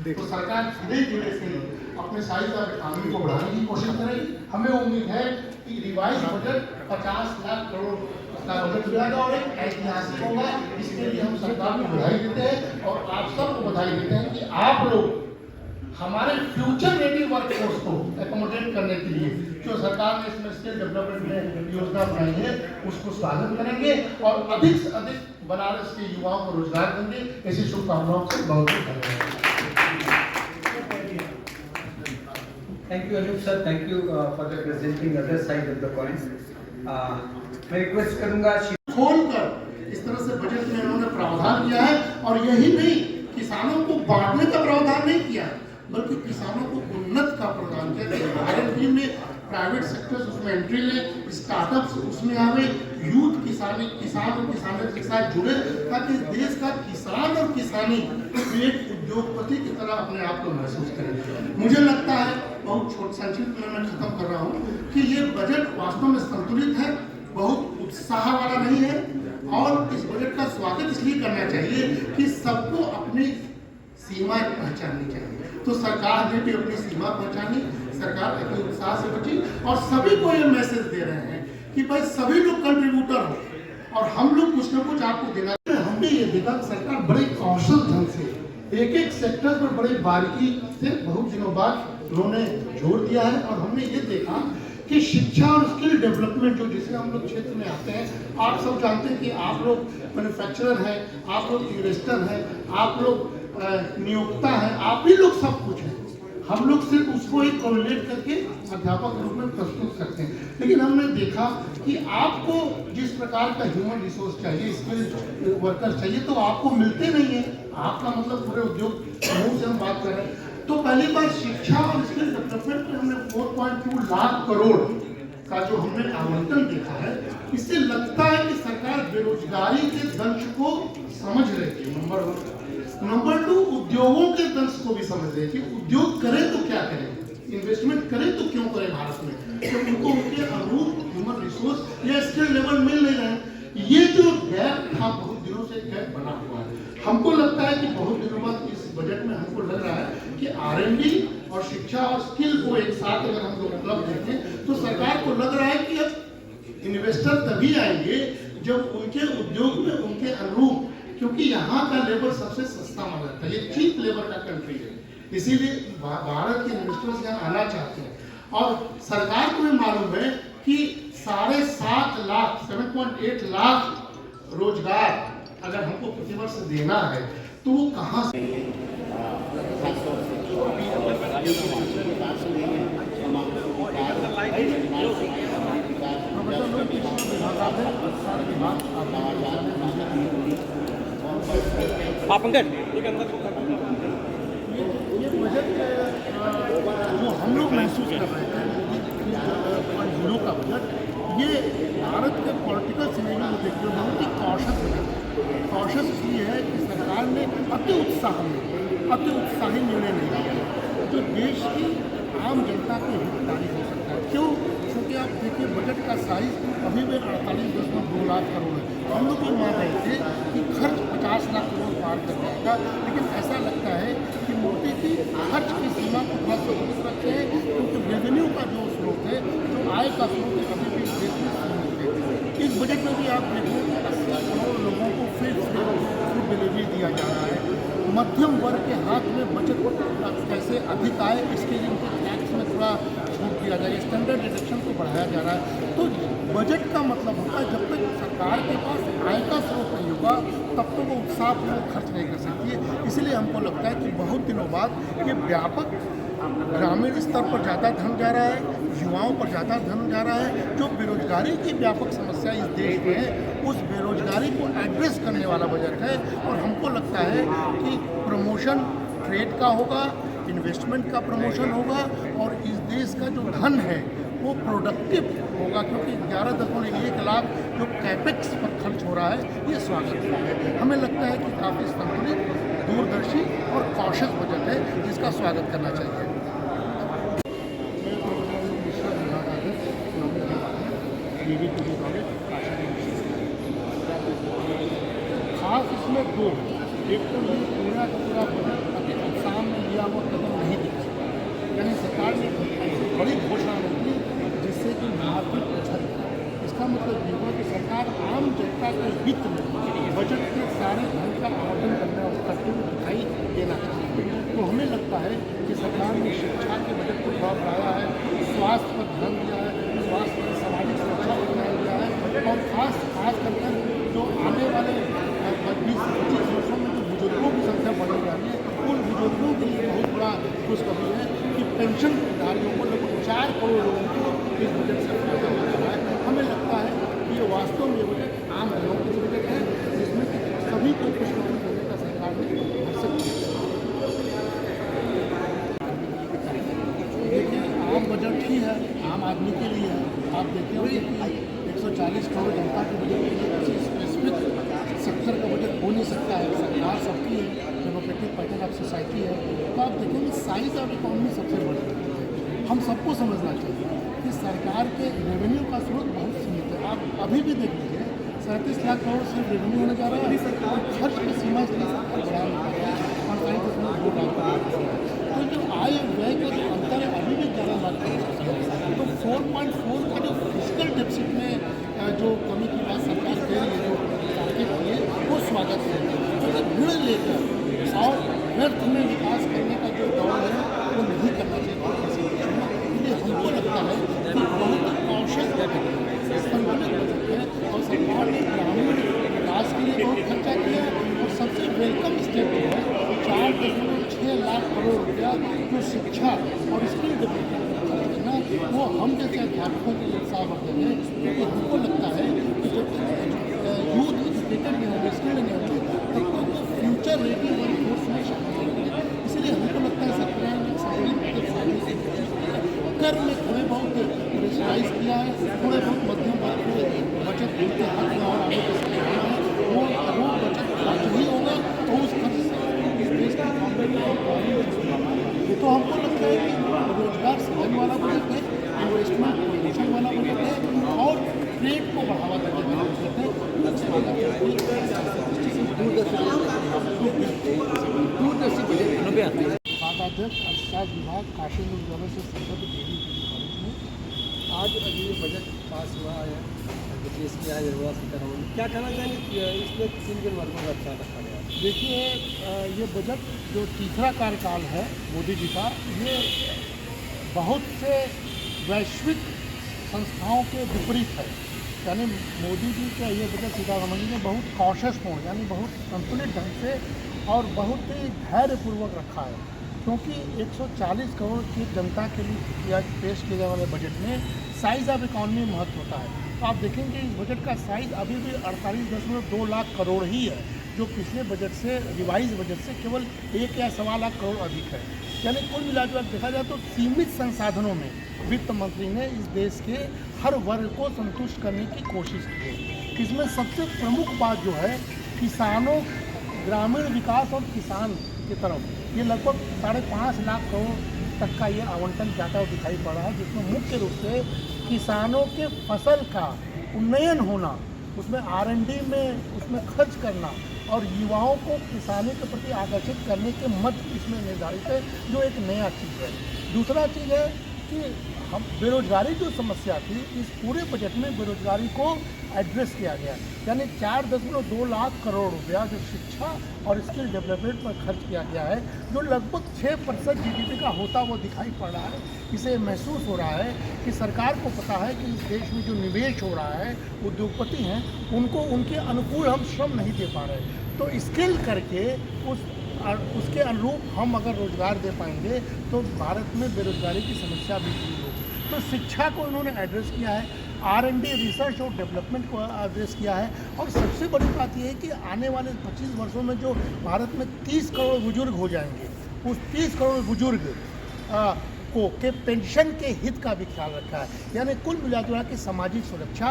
तो सरकार धीरे धीरे से अपने साइज ऑफ इकोनॉमी को बढ़ाने की कोशिश करेगी। हमें उम्मीद है कि रिवाइज बजट 50 लाख करोड़ का बजट मिलेगा और एक ऐतिहासिक होगा। इसके लिए हम सरकार को बधाई देते हैं और आप सबको बधाई देते हैं कि आप लोग हमारे फ्यूचर रेडी वर्कफोर्स को एकोमोडेट करने के लिए जो सरकार ने इसमें स्किल डेवलपमेंट में योजना बनाई है उसको स्वागत करेंगे और अधिक से अधिक बनारस के युवाओं को रोजगार देंगे। ऐसी शुभकामनाओं से बहुत बहुत धन्यवाद। Thank you Anup sir, thank you for the presenting other side of the coin. मैं रिक्वेस्ट करूंगा खोलकर इस तरह से बजट में उन्होंने प्रावधान किया है और यही नहीं किसानों को बांटने का प्रावधान नहीं किया बल्कि किसानों को उन्नत का प्रावधान किया। आरएनडी में प्राइवेट सेक्टर्स उसमें एंट्री ले, स्टार्टअप्स उसमें आवे, यूथ किसान और किसानों के साथ जुड़े ताकि देश का किसान और किसानी एक उद्योगपति की तरह अपने आप को महसूस करें। मुझे लगता है बहुत संक्षिप्त में मैं खत्म कर रहा हूँ कि ये बजट वास्तव में संतुलित है, बहुत उत्साह वाला नहीं है और इस बजट का स्वागत इसलिए करना चाहिए कि सबको अपनी सीमा पहचाननी चाहिए। तो सरकार ने भी अपनी सीमा पहचानी, सरकार अपने उत्साह से बची और सभी को ये मैसेज दे रहे हैं कि भाई सभी लोग कंट्रीब्यूटर हो और हम लोग कुछ न कुछ आपको देना। हमने ये देखा सरकार बड़े कौशल ढंग से एक एक सेक्टर पर बड़े बारीकी से बहुत दिनों बाद उन्होंने जोर दिया है और हमने ये देखा कि शिक्षा और स्किल डेवलपमेंट जो जिसे हम लोग क्षेत्र में आते हैं, आप सब जानते हैं कि आप लोग मैन्युफैक्चरर हैं, आप लोग इन्वेस्टर हैं, आप लोग नियोक्ता हैं, आप भी लोग सब कुछ हैं। हम लोग सिर्फ उसको एक कोरिलेट करके अध्यापक रूप में प्रस्तुत करते हैं, लेकिन हमने देखा कि आपको जिस प्रकार का ह्यूमन रिसोर्स चाहिए, स्किल वर्कर चाहिए तो आपको मिलते नहीं है। आपका मतलब पूरे उद्योग समूह से हम बात कर रहे हैं। तो पहली बार शिक्षा और स्किल डेवलपमेंट में हमने 4.2 लाख करोड़ का जो हमने आवंटन देखा है, इससे लगता है कि सरकार बेरोजगारी के दंश को समझ रही है, नंबर 1। नंबर 2, उद्योगों के दंश को भी समझ रहे हैं कि उद्योग करें तो क्या करें, इन्वेस्टमेंट करें तो क्यों करें भारत में, तो उनको उनके अनुरूप ह्यूमन रिसोर्स या स्किल लेवल मिल नहीं रहे। ये जो गैप था बहुत दिनों से गैप बना हुआ है। हमको लगता है कि बहुत दिनों बाद इस बजट में हमको लग रहा है कि आरएनडी और शिक्षा और स्किल को एक साथ अगर हम लोग उपलब्ध देखें तो सरकार को लग रहा है कि अब इन्वेस्टर तभी आएंगे जब उनके उद्योग में उनके अनुरूप, क्योंकि यहाँ का लेबर सबसे सस्ता माना जाता है, ये चीप लेबर का कंट्री है, इसीलिए भारत के इन्वेस्टर्स यहाँ आना चाहते हैं। और सरकार को भी मालूम है कि 7.5 लाख 7.8 लाख रोजगार अगर हमको प्रतिवर्ष देना है तो वो कहाँ से ये बजट जो हम लोग महसूस कर रहे थे जिलों का बजट, ये भारत के पॉलिटिकल सिनेरियो को देखते हुए बहुत ही कॉशस इसलिए है कि सरकार ने अति उत्साही निर्णय नहीं लिया जो देश की आम जनता के हितकारी हो सकता है। क्यों? क्योंकि आप देखिए बजट का साइज अभी भी 48.2 लाख करोड़ है। हम लोग ये मान रहे थे कि खर्च 50 लाख करोड़ पार कर जाएगा, लेकिन ऐसा लगता है कि मोदी की खर्च की सीमा को थोड़ा सा रखे हैं क्योंकि रेवेन्यू का जो स्रोत है, जो आय का स्रोत है, अभी भी देश में सीमित है। इस बजट में भी आप देखें कि 80 करोड़ लोगों को फिर फूड डिलीवरी दिया जा रहा है। मध्यम वर्ग के हाथ में बचत कैसे अधिक आए इसके लिए उनको टैक्स में थोड़ा छूट दिया जाए, स्टैंडर्ड डिडक्शन को बढ़ाया जा रहा है। तो बजट का मतलब होता है जब तक सरकार के पास आय का स्रोत नहीं होगा तब तक वो उत्साहपूर्वक खर्च नहीं कर सकती है। इसलिए हमको लगता है कि बहुत दिनों बाद ये व्यापक ग्रामीण स्तर पर ज़्यादा धन जा रहा है, युवाओं पर ज़्यादा धन जा रहा है। जो बेरोजगारी की व्यापक समस्या इस देश में है उस बेरोजगारी को एड्रेस करने वाला बजट है और हमको लगता है कि प्रमोशन ट्रेड का होगा, इन्वेस्टमेंट का प्रमोशन होगा और इस देश का जो धन है वो प्रोडक्टिव होगा, क्योंकि 11.1 लाख जो कैपेक्स पर खर्च हो रहा है ये स्वागत है। हमें लगता है कि काफ़ी संतुलित, दूरदर्शी और कॉशस बजट है जिसका स्वागत करना चाहिए। खास इसमें दो, एक तो ये पूरा का पूरा बजट अति उत्साह में लिया तो हमें लगता है कि सरकार ने शिक्षा के बजट को थोड़ा बढ़ाया है, स्वास्थ्य पर ध्यान दिया है, स्वास्थ्य पर सामाजिक सुरक्षा पर ध्यान दिया है, और खास कर जो आने वाले 20-25 वर्षों में जो बुजुर्गों की संख्या बढ़ने जा रही है, उन बुजुर्गों के लिए बहुत बड़ा खुशखबरी है कि पेंशन धारियों को लगभग 4 करोड़ लोगों को इस बजट से फायदा मिल रहा है। हमें लगता है कि ये वास्तव में ये बजट आम लोगों के लिए बजट है, जिसमें सभी को खुशखबरी देने का सरकार ने भरसक किया। देखिए, आम बजट ही है, आम आदमी के लिए है। आप देखे होंगे कि 140 करोड़ जनता के बजट के लिए किसी स्पेसिफिक सेक्टर का बजट हो नहीं सकता है। सरकार सबकी है, डेमोक्रेटिक पैटर्न ऑफ सोसाइटी है। तो आप देखेंगे साइज ऑफ इकोनॉमी सबसे बड़ी है। हम सबको समझना चाहिए कि सरकार के रेवेन्यू का स्रोत बहुत सीमित है। आप अभी भी देख लीजिए, 37 लाख करोड़ सिर्फ रेवेन्यू होने जा रहा है, और खर्च की सीमा इसलिए सरकार बढ़ा नहीं पा रही है, 45.2 लाख करोड़। तो जो आय व्यय का जो अंतर है अभी भी 11 लाख करोड़ है। तो 4.4 का जो फिजिकल डेफिसिट में जो कमी की बात सरकार कह रही है, जो तारीफ है, वो स्वागत है। तो ऋण लेकर और व्यर्थ में विकास करने का जो दौर है वो नहीं करना चाहिए किसी देश में। इसलिए हमको लगता है कि बहुत कॉन्शियस बजट है, संतुलित बजट है, और सरकार ने ग्रामीण विकास के लिए बहुत खर्चा किया। और सबसे वेलकम स्टेप जो है 4.6 लाख करोड़ रुपया जो शिक्षा और स्किल डेवलपमेंट वो हम जैसे अध्यापकों के लिए उत्साह बढ़ते हैं, क्योंकि हमको लगता है कि जब तक यूथ एजुकेटेड नहीं होंगे, स्किल्ड नहीं होंगे, तब तक फ्यूचर रेडी वर्क फोर्स में शामिल होंगे। इसलिए हमको लगता है सरकार ने कर में थोड़े बहुत प्रेशराइज किया है, थोड़े बहुत मध्यम वर्ग को बचत उनके हाथ में और आगे है, वो बचत खर्च ही होगा, तो उस खर्च से इस देश की इकॉनमी तो हमको लगता है कि रोजगार सृजन वाला बजट है, इन्वेस्टमेंट प्रोमोशन वाला बजट है, और ट्रेड को बढ़ावा देने वाला बजट है। खाद्याध्यक्ष अर्थशास्त्र विभाग काशीपुर जगह से संबद्ध डेयरी कॉलेज में आज ये बजट पास हुआ है, देश की आय निर्मला सीतारमण, क्या कहना चाहेंगे इसमें किन वर्गों का ख्याल रखा गया? देखिए, ये बजट जो तीसरा कार्यकाल है मोदी जी का, ये बहुत से वैश्विक संस्थाओं के विपरीत है। यानी मोदी जी का ये बजट सीतारमण जी ने बहुत कॉशियस मोड, यानी बहुत संतुलित ढंग से और बहुत ही धैर्यपूर्वक रखा है, क्योंकि 140 करोड़ की जनता के लिए पेश किए जाने वाले बजट में साइज ऑफ इकॉनमी महत्व होता है। तो आप देखेंगे इस बजट का साइज अभी भी 48.2 लाख करोड़ ही है, जो पिछले बजट से, रिवाइज बजट से केवल 1 या 1.25 लाख करोड़ अधिक है। यानी कुल मिलाकर देखा जाए तो सीमित संसाधनों में वित्त मंत्री ने इस देश के हर वर्ग को संतुष्ट करने की कोशिश की है। इसमें सबसे प्रमुख बात जो है, किसानों, ग्रामीण विकास और किसान की तरफ ये लगभग 5.5 लाख करोड़ तक का ये आवंटन जाता हुआ दिखाई पड़ रहा है, जिसमें मुख्य रूप से किसानों के फसल का उन्नयन होना, उसमें R&D में उसमें खर्च करना, और युवाओं को किसानी के प्रति आकर्षित करने के मत इसमें निर्धारित है, जो एक नया चीज़ है। दूसरा चीज़ है कि हम बेरोजगारी जो समस्या थी, इस पूरे बजट में बेरोजगारी को एड्रेस किया गया। यानी 4.2 लाख करोड़ रुपया जो शिक्षा और स्किल डेवलपमेंट पर खर्च किया गया है, जो लगभग 6% GDP का होता वो दिखाई पड़ रहा है। इसे महसूस हो रहा है कि सरकार को पता है कि इस देश में जो निवेश हो रहा है, उद्योगपति हैं, उनको उनके अनुकूल हम श्रम नहीं दे पा रहे। तो स्किल करके उसके अनुरूप हम अगर रोजगार दे पाएंगे तो भारत में बेरोजगारी की समस्या भी दूर होगी। तो शिक्षा को इन्होंने एड्रेस किया है, R&D रिसर्च और डेवलपमेंट को एड्रेस किया है, और सबसे बड़ी बात यह है कि आने वाले 25 वर्षों में जो भारत में 30 करोड़ बुजुर्ग हो जाएंगे, उस 30 करोड़ बुजुर्ग को के पेंशन के हित का भी ख्याल रखा है। यानी कुल मिलाजुला के सामाजिक सुरक्षा,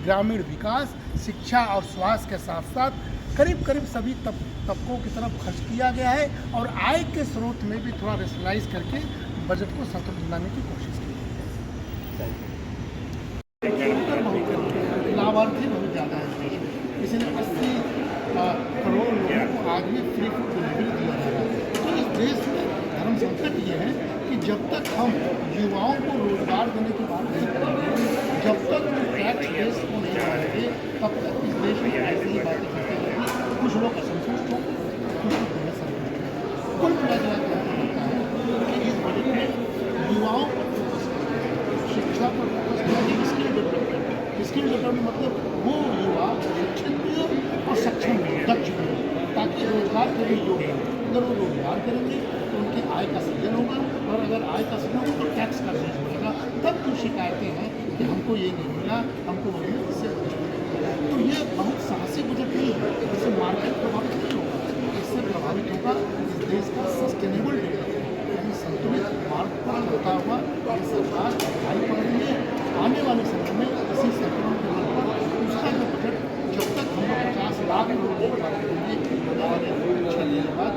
ग्रामीण विकास, शिक्षा और स्वास्थ्य के साथ साथ करीब करीब सभी तबकों की तरफ खर्च किया गया है, और आय के स्रोत में भी थोड़ा रेशनलाइज करके बजट को संतुलित लाने की कोशिश की है। लाभार्थी बहुत ज़्यादा है, इसलिए 80 करोड़ लोगों को आज भी फ्री फूड डिलीवरी दिया जा रहा है। तो इस देश में धर्म संकट ये है कि जब तक हम युवाओं को रोजगार देने की बात नहीं करेंगे, जब तक टैक्स बेस को नहीं बढ़ाएंगे, तब तक इस देश में ऐसी ही बातें करते रहेंगे। कुछ लोग असंतुष्ट हों, कुछ लोग असंतुष्ट हों। कुल मिला के लिए योग्य हैं। अगर वो रोजगार करेंगे तो उनकी आय का सृजन होगा, और अगर आय का सृजन होगा तो टैक्स का बोझ बढ़ेगा। तब जो शिकायतें हैं कि हमको ये नहीं मिला, हमको वो मिला, इससे तो ये बहुत साहसी बजट नहीं है। इससे मार्केट प्रभावित नहीं होगा, इससे प्रभावित होगा इस देश का सस्टेनेबल डेवलपमेंट, यानी संतुलित मार्ग पर होता हुआ ये सरकार दिखाई पड़ रही है। आने वाले समय में इसी संतुलन के बल पर उसका जो बजट, जब तक हम 50 लाख करोड़ की बात करेंगे आने वाले 6 महीने बाद,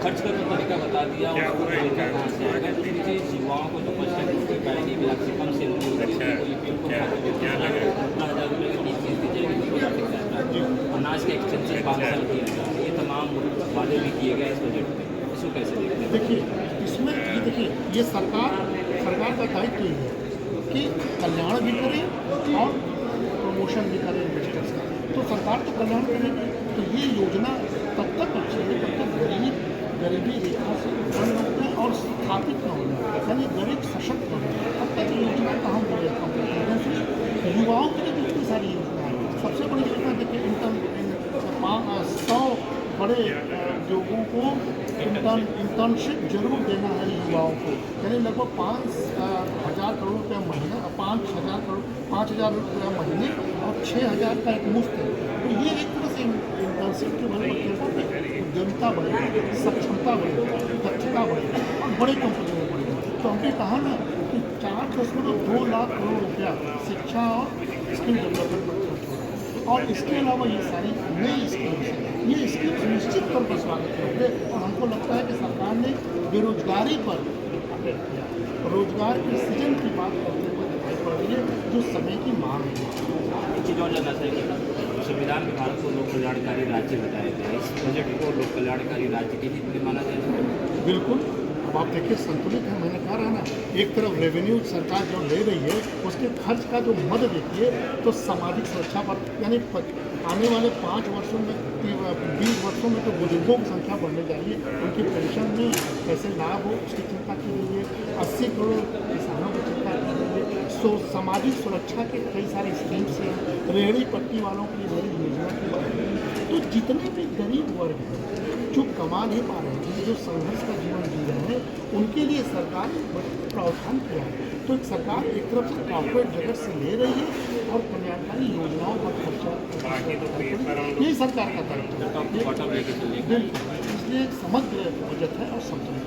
खर्च का जो तरीका बता दिया उसको तरीका कहाँ से आएगा, तो मुझे युवाओं को जो 5 रुपये पाएगी मिला से कम से अनाज का एक्सटेंशन 5 साल किया गया, ये तमाम वादे भी किए गए इस बजट में, इसको कैसे देखते हैं? देखिए इसमें ये देखिए ये सरकार का दायित्व ये है कि कल्याण भी करे और प्रमोशन भी करे इन्वेस्टर्स का। तो सरकार तो कल्याण करेगी, तो ये योजना तब तक अच्छी है जब तक गरीबी रेखा से ऊपर न होता है और स्थापित न होना, यानी गरीब सशक्त न होना, तब तक योजना कहाँ बोले। युवाओं के लिए कितनी सारी योजना है। सबसे बड़ी योजना देखिए इंटर्न 100 बड़े लोगों को इंटर्नशिप जरूर देना है युवाओं को, यानी लगभग 5,000 करोड़ रुपया महीना, 5,000 रुपया महीने और 6,000 का एक मुफ्त है। तो ये एक तरह से इंटर्नशिप के बल पर उद्यमिता बढ़ेगी, सक्षमता बढ़ेगी, दक्षता बढ़ेगी और बड़े कंपनियों में बढ़ेगी। तो हमने कहा ना कि 4.2 लाख करोड़ रुपया शिक्षा और स्किल डेवलपमेंट पर खर्च हो रहा है, और इसके अलावा ये सारी नई स्कीम्स हैं, ये स्कीम्स निश्चित तौर पर स्वागत होंगे। और हमको लगता है कि सरकार ने बेरोजगारी पर अटैक किया, रोजगार के सृजन की बात करते हुए दिखाई पड़ रही है, जो समय की मांग है। एक चीज़ और जानना चाहिए, संविधान में भारत को लोक कल्याणकारी राज्य बताया गया, इस बजट को लोक कल्याणकारी राज्य के हित में माना जाए? बिल्कुल। अब आप देखिए संतुलित है, मैंने कहा रहा ना, एक तरफ रेवेन्यू सरकार जो ले रही है उसके खर्च का जो मद देखिए, तो सामाजिक सुरक्षा पर, यानी आने वाले 5 वर्षों में 20 वर्षों में तो बुजुर्गों की संख्या बढ़ने जा रही है, उनकी पेंशन में कैसे लाभ हो उसकी चिंता की गई है। 80 करोड़ किसानों की चिंता की गई है। सामाजिक सुरक्षा के कई सारे स्कीम्स हैं, रेहड़ी पट्टी वालों की नई योजना की बात है। तो जितने भी गरीब वर्ग हैं जो कमा नहीं पा रहे हैं, जो संघर्ष का जीवन जी रहे हैं, उनके लिए सरकार ने प्रावधान किया है। तो एक सरकार एक तरफ से कॉर्पोरेट जगत से ले रही है और कल्याणकारी योजनाओं पर खर्चा, यही सरकार का दायित्व है। बिल्कुल, इसलिए समग्र बजट है और संतुलित।